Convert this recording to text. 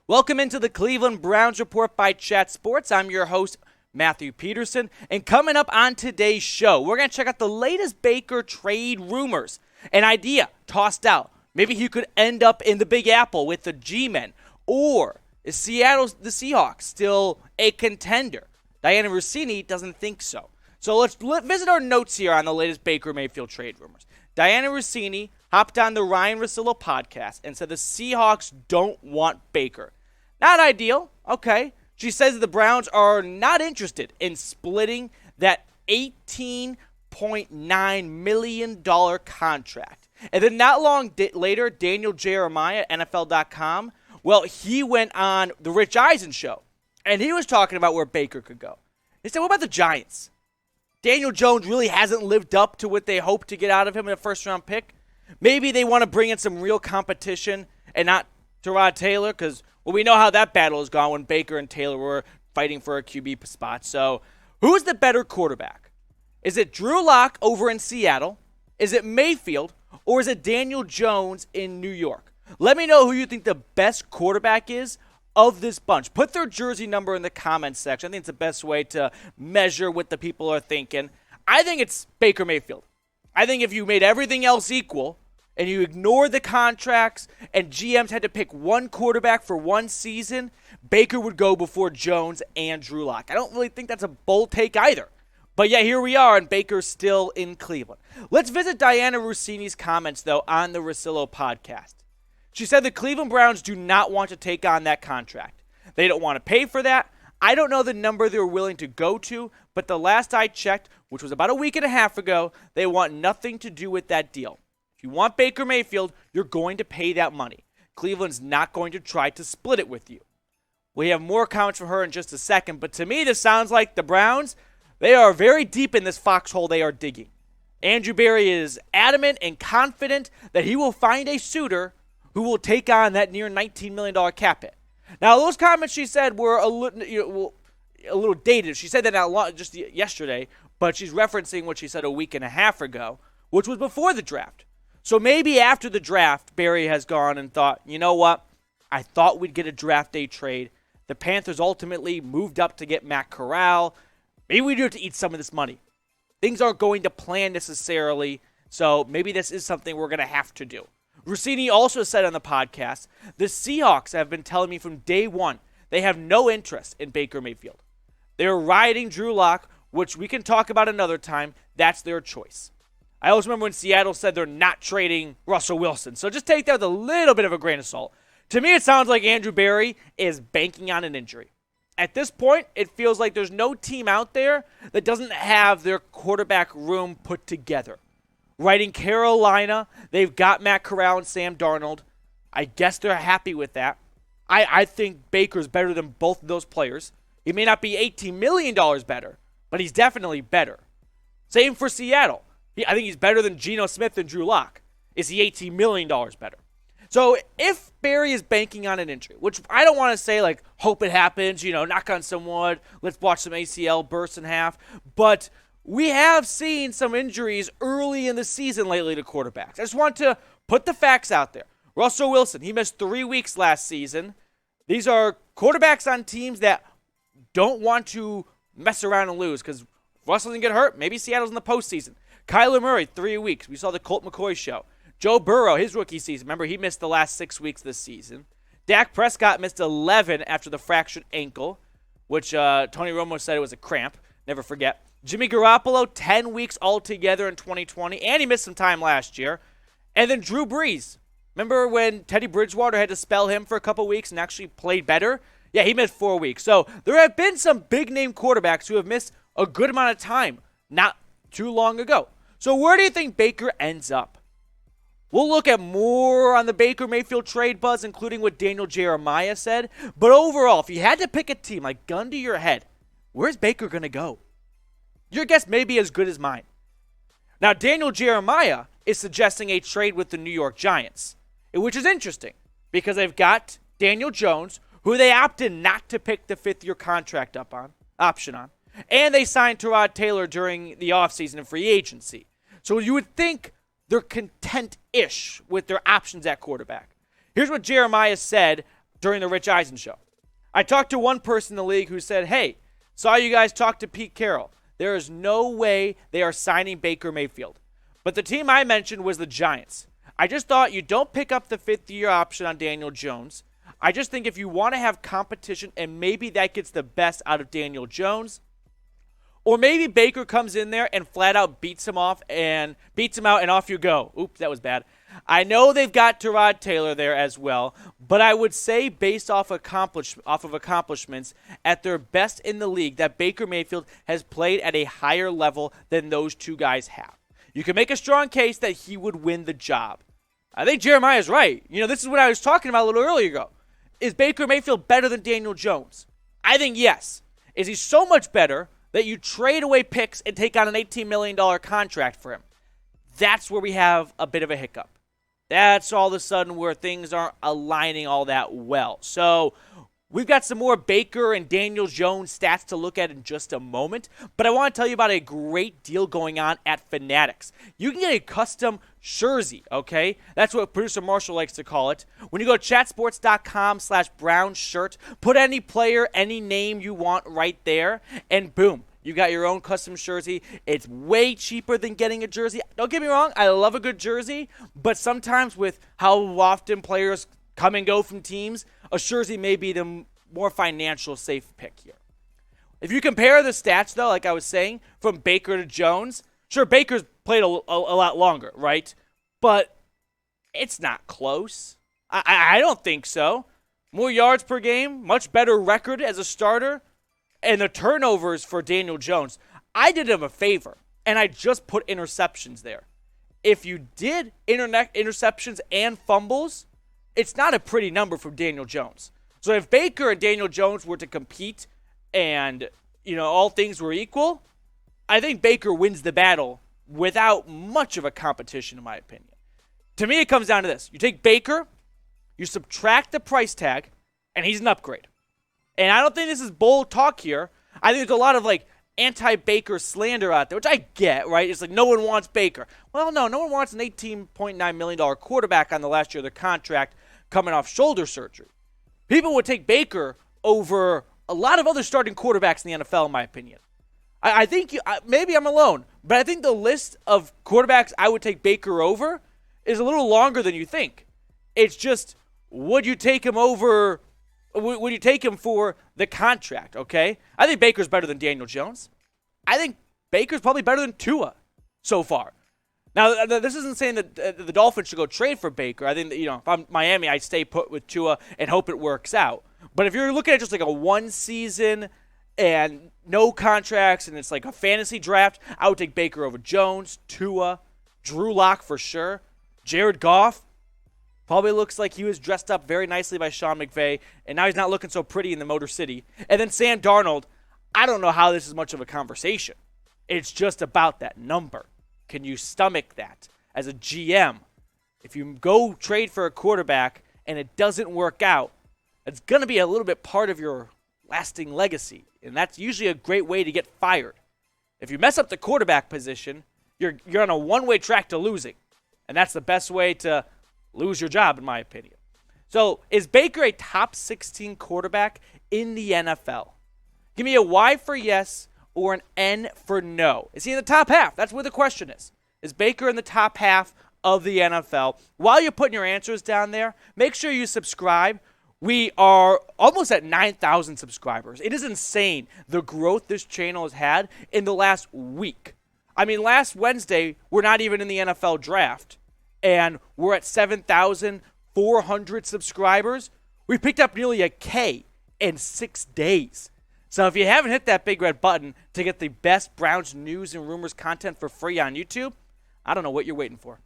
Welcome into the Cleveland Browns Report by Chat Sports. I'm your host, Matthew Peterson. And coming up on today's show, we're going to check out the latest Baker trade rumors. An idea tossed out. Maybe he could end up in the Big Apple with the G-Men. Or is the Seahawks still a contender? Dianna Russini doesn't think so. So let's visit our notes here on the latest Baker Mayfield trade rumors. Dianna Russini hopped on the Ryen Russillo podcast and said the Seahawks don't want Baker. Not ideal, okay. She says the Browns are not interested in splitting that $18.9 million contract. And then not long later, Daniel Jeremiah, NFL.com, well, he went on the Rich Eisen show, and he was talking about where Baker could go. He said, what about the Giants? Daniel Jones really hasn't lived up to what they hoped to get out of him in a first-round pick. Maybe they want to bring in some real competition and not Tyrod Taylor because, well, we know how that battle has gone when Baker and Taylor were fighting for a QB spot. So who's the better quarterback? Is it Drew Lock over in Seattle? Is it Mayfield? Or is it Daniel Jones in New York? Let me know who you think the best quarterback is of this bunch. Put their jersey number in the comments section. I think it's the best way to measure what the people are thinking. I think it's Baker Mayfield. I think if you made everything else equal and you ignored the contracts and GMs had to pick one quarterback for one season, Baker would go before Jones and Drew Lock. I don't really think that's a bold take either. But yeah, here we are, and Baker's still in Cleveland. Let's visit Dianna Russini's comments, though, on the Russillo podcast. She said the Cleveland Browns do not want to take on that contract. They don't want to pay for that. I don't know the number they're willing to go to, but the last I checked, which was about a week and a half ago, they want nothing to do with that deal. If you want Baker Mayfield, you're going to pay that money. Cleveland's not going to try to split it with you. We have more comments from her in just a second, but to me this sounds like the Browns, they are very deep in this foxhole they are digging. Andrew Berry is adamant and confident that he will find a suitor who will take on that near $19 million cap hit. Now, those comments she said were a little dated. She said that just yesterday, but she's referencing what she said a week and a half ago, which was before the draft. So maybe after the draft, Berry has gone and thought, you know what? I thought we'd get a draft day trade. The Panthers ultimately moved up to get Matt Corral. Maybe we do have to eat some of this money. Things aren't going to plan necessarily, so maybe this is something we're going to have to do. Russini also said on the podcast, the Seahawks have been telling me from day one they have no interest in Baker Mayfield. They're riding Drew Lock, which we can talk about another time. That's their choice. I always remember when Seattle said they're not trading Russell Wilson. So just take that with a little bit of a grain of salt. To me, it sounds like Andrew Berry is banking on an injury. At this point, it feels like there's no team out there that doesn't have their quarterback room put together. Right in Carolina, they've got Matt Corral and Sam Darnold. I guess they're happy with that. I think Baker's better than both of those players. He may not be $18 million better, but he's definitely better. Same for Seattle. I think he's better than Geno Smith and Drew Lock. Is he $18 million better? So if Berry is banking on an injury, which I don't want to say like hope it happens, knock on some wood, let's watch some ACL burst in half, but we have seen some injuries early in the season lately to quarterbacks. I just want to put the facts out there. Russell Wilson, he missed 3 weeks last season. These are quarterbacks on teams that don't want to mess around and lose because if Russell doesn't get hurt, maybe Seattle's in the postseason. Kyler Murray, 3 weeks. We saw the Colt McCoy show. Joe Burrow, his rookie season. Remember, he missed the last 6 weeks this season. Dak Prescott missed 11 after the fractured ankle, which Tony Romo said it was a cramp. Never forget. Jimmy Garoppolo, 10 weeks altogether in 2020, and he missed some time last year. And then Drew Brees. Remember when Teddy Bridgewater had to spell him for a couple weeks and actually played better? Yeah, he missed 4 weeks. So there have been some big-name quarterbacks who have missed a good amount of time not too long ago. So where do you think Baker ends up? We'll look at more on the Baker Mayfield trade buzz, including what Daniel Jeremiah said. But overall, if you had to pick a team, like gun to your head, where's Baker going to go? Your guess may be as good as mine. Now, Daniel Jeremiah is suggesting a trade with the New York Giants, which is interesting because they've got Daniel Jones, who they opted not to pick the fifth-year contract option on, and they signed Tyrod Taylor during the offseason and free agency. So you would think they're content-ish with their options at quarterback. Here's what Jeremiah said during the Rich Eisen show. I talked to one person in the league who said, hey, saw you guys talk to Pete Carroll. There is no way they are signing Baker Mayfield. But the team I mentioned was the Giants. I just thought you don't pick up the fifth-year option on Daniel Jones. I just think if you want to have competition and maybe that gets the best out of Daniel Jones, or maybe Baker comes in there and flat out beats him out and off you go. Oops, that was bad. I know they've got Tyrod Taylor there as well, but I would say based off of accomplishments at their best in the league that Baker Mayfield has played at a higher level than those two guys have. You can make a strong case that he would win the job. I think Jeremiah's right. This is what I was talking about a little earlier ago. Is Baker Mayfield better than Daniel Jones? I think yes. Is he so much better that you trade away picks and take on an $18 million contract for him? That's where we have a bit of a hiccup. That's all of a sudden where things aren't aligning all that well. So we've got some more Baker and Daniel Jones stats to look at in just a moment, but I want to tell you about a great deal going on at Fanatics. You can get a custom jersey, okay? That's what producer Marshall likes to call it. When you go to chatsports.com/brown shirt, put any player, any name you want right there, and boom. You got your own custom jersey. It's way cheaper than getting a jersey. Don't get me wrong, I love a good jersey, but sometimes with how often players come and go from teams, a jersey may be the more financial safe pick here. If you compare the stats, though, like I was saying, from Baker to Jones, sure, Baker's played a lot longer, right? But it's not close. I don't think so. More yards per game, much better record as a starter. And the turnovers for Daniel Jones, I did him a favor, and I just put interceptions there. If you did interceptions and fumbles, it's not a pretty number for Daniel Jones. So if Baker and Daniel Jones were to compete and, all things were equal, I think Baker wins the battle without much of a competition, in my opinion. To me, it comes down to this. You take Baker, you subtract the price tag, and he's an upgrade. And I don't think this is bold talk here. I think there's a lot of anti-Baker slander out there, which I get, right? It's like no one wants Baker. Well, no one wants an $18.9 million quarterback on the last year of their contract coming off shoulder surgery. People would take Baker over a lot of other starting quarterbacks in the NFL, in my opinion. I think maybe I'm alone, but I think the list of quarterbacks I would take Baker over is a little longer than you think. It's just, would you take him over? Would you take him for the contract, okay? I think Baker's better than Daniel Jones. I think Baker's probably better than Tua so far. Now, this isn't saying that the Dolphins should go trade for Baker. I think that, if I'm Miami, I'd stay put with Tua and hope it works out. But if you're looking at just like a one season and no contracts and it's like a fantasy draft, I would take Baker over Jones, Tua, Drew Lock for sure, Jared Goff. Probably looks like he was dressed up very nicely by Sean McVay, and now he's not looking so pretty in the Motor City. And then Sam Darnold, I don't know how this is much of a conversation. It's just about that number. Can you stomach that as a GM? If you go trade for a quarterback and it doesn't work out, it's going to be a little bit part of your lasting legacy, and that's usually a great way to get fired. If you mess up the quarterback position, you're on a one-way track to losing, and that's the best way to lose your job, in my opinion. So, is Baker a top 16 quarterback in the NFL? Give me a Y for yes or an N for no. Is he in the top half? That's where the question is. Is Baker in the top half of the NFL? While you're putting your answers down there, make sure you subscribe. We are almost at 9,000 subscribers. It is insane the growth this channel has had in the last week. I mean, last Wednesday, we're not even in the NFL draft. And we're at 7,400 subscribers. We picked up nearly a K in 6 days. So if you haven't hit that big red button to get the best Browns news and rumors content for free on YouTube, I don't know what you're waiting for.